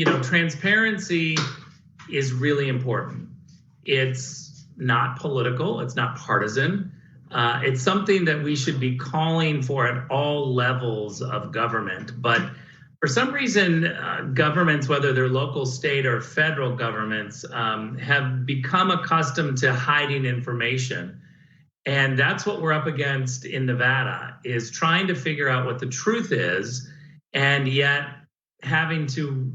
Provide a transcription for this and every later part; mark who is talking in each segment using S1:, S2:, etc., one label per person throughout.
S1: transparency is really important. It's not political, it's not partisan. It's something that we should be calling for at all levels of government. But for some reason, governments, whether they're local, state, or federal governments, have become accustomed to hiding information. And that's what we're up against in Nevada, is trying to figure out what the truth is, and yet having to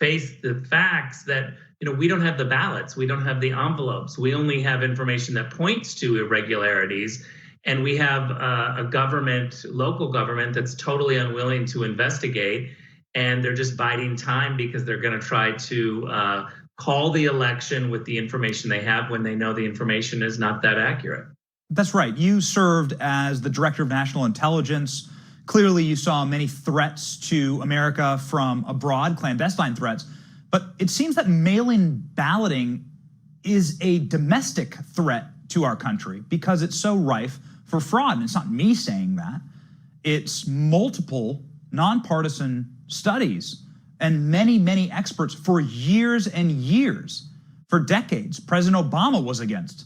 S1: face the facts that we don't have the ballots, we don't have the envelopes, we only have information that points to irregularities, and we have a government, local government, that's totally unwilling to investigate, and they're just biding time because they're going to try to call the election with the information they have when they know the information is not that accurate.
S2: That's right. You served as the Director of National Intelligence. Clearly, you saw many threats to America from abroad, clandestine threats. But it seems that mail-in balloting is a domestic threat to our country because it's so rife for fraud. And it's not me saying that. It's multiple nonpartisan studies and many, many experts for years and years, for decades. President Obama was against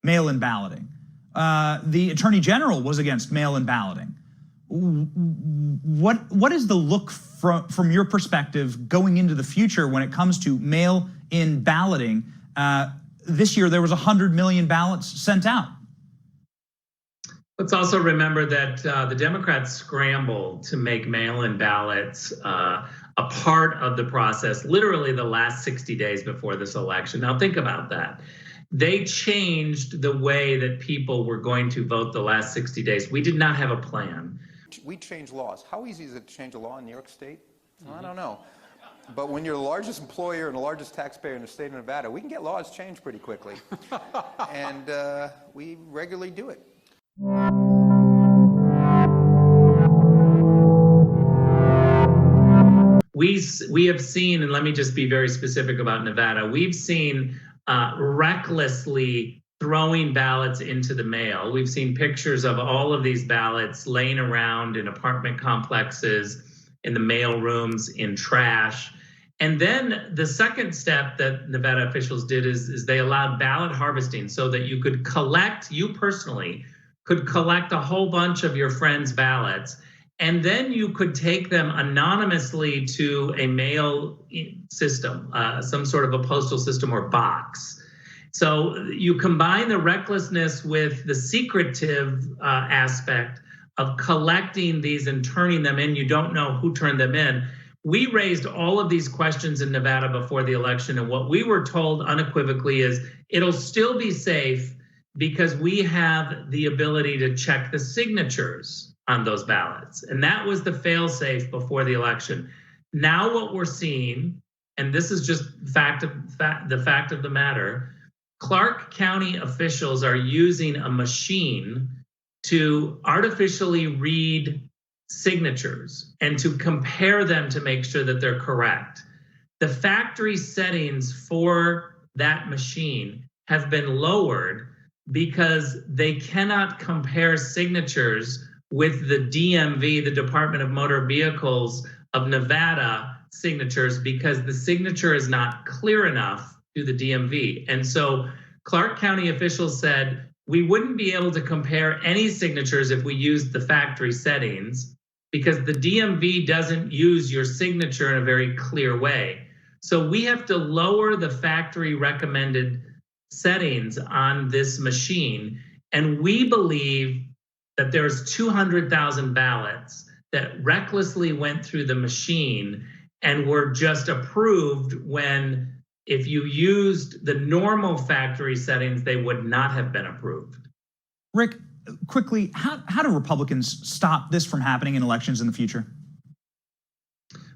S2: mail-in balloting. The Attorney General was against mail-in balloting. What is the look from your perspective going into the future when it comes to mail-in balloting? This year there was 100 million ballots sent out.
S1: Let's also remember that the Democrats scrambled to make mail-in ballots a part of the process, literally the last 60 days before this election. Now think about that. They changed the way that people were going to vote the last 60 days. We did not have a plan.
S3: We change laws. How easy is it to change a law in New York State? I don't know. But when you're the largest employer and the largest taxpayer in the state of Nevada, we can get laws changed pretty quickly. And we regularly do it.
S1: We have seen, and let me just be very specific about Nevada, we've seen recklessly throwing ballots into the mail. We've seen pictures of all of these ballots laying around in apartment complexes, in the mail rooms, in trash. And then the second step that Nevada officials did is they allowed ballot harvesting so that you could collect, you personally could collect a whole bunch of your friends' ballots, and then you could take them anonymously to a mail system, some sort of a postal system or box. So you combine the recklessness with the secretive aspect of collecting these and turning them in. You don't know who turned them in. We raised all of these questions in Nevada before the election, and what we were told unequivocally is it'll still be safe because we have the ability to check the signatures on those ballots. And that was the fail-safe before the election. Now what we're seeing, and this is just the fact of the matter, Clark County officials are using a machine to artificially read signatures and to compare them to make sure that they're correct. The factory settings for that machine have been lowered because they cannot compare signatures with the DMV, the Department of Motor Vehicles of Nevada signatures, because the signature is not clear enough to the DMV. And so Clark County officials said, we wouldn't be able to compare any signatures if we used the factory settings because the DMV doesn't use your signature in a very clear way. So we have to lower the factory recommended settings on this machine. And we believe that there's 200,000 ballots that recklessly went through the machine and were just approved when, if you used the normal factory settings, they would not have been approved.
S2: Rick, quickly, how do Republicans stop this from happening in elections in the future?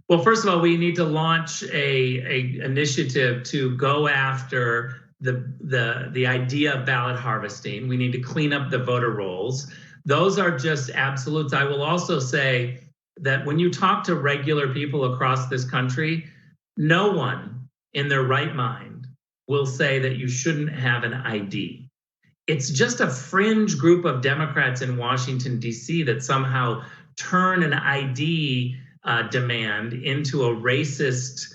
S1: Well, first of all, we need to launch a initiative to go after the idea of ballot harvesting. We need to clean up the voter rolls. Those are just absolutes. I will also say that when you talk to regular people across this country, no one in their right mind will say that you shouldn't have an ID. It's just a fringe group of Democrats in Washington, D.C. that somehow turn an ID demand into a racist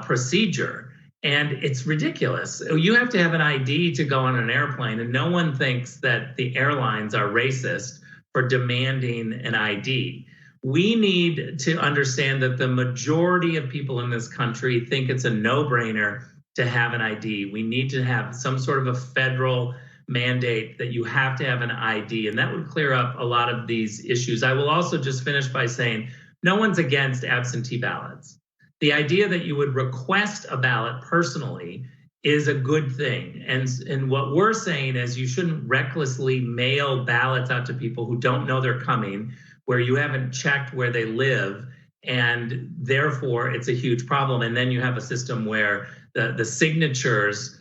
S1: procedure. And it's ridiculous. You have to have an ID to go on an airplane, and no one thinks that the airlines are racist for demanding an ID. We need to understand that the majority of people in this country think it's a no-brainer to have an ID. We need to have some sort of a federal mandate that you have to have an ID, and that would clear up a lot of these issues. I will also just finish by saying no one's against absentee ballots. The idea that you would request a ballot personally is a good thing. And what we're saying is you shouldn't recklessly mail ballots out to people who don't know they're coming, where you haven't checked where they live, and therefore it's a huge problem. And then you have a system where the signatures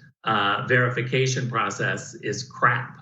S1: verification process is crap.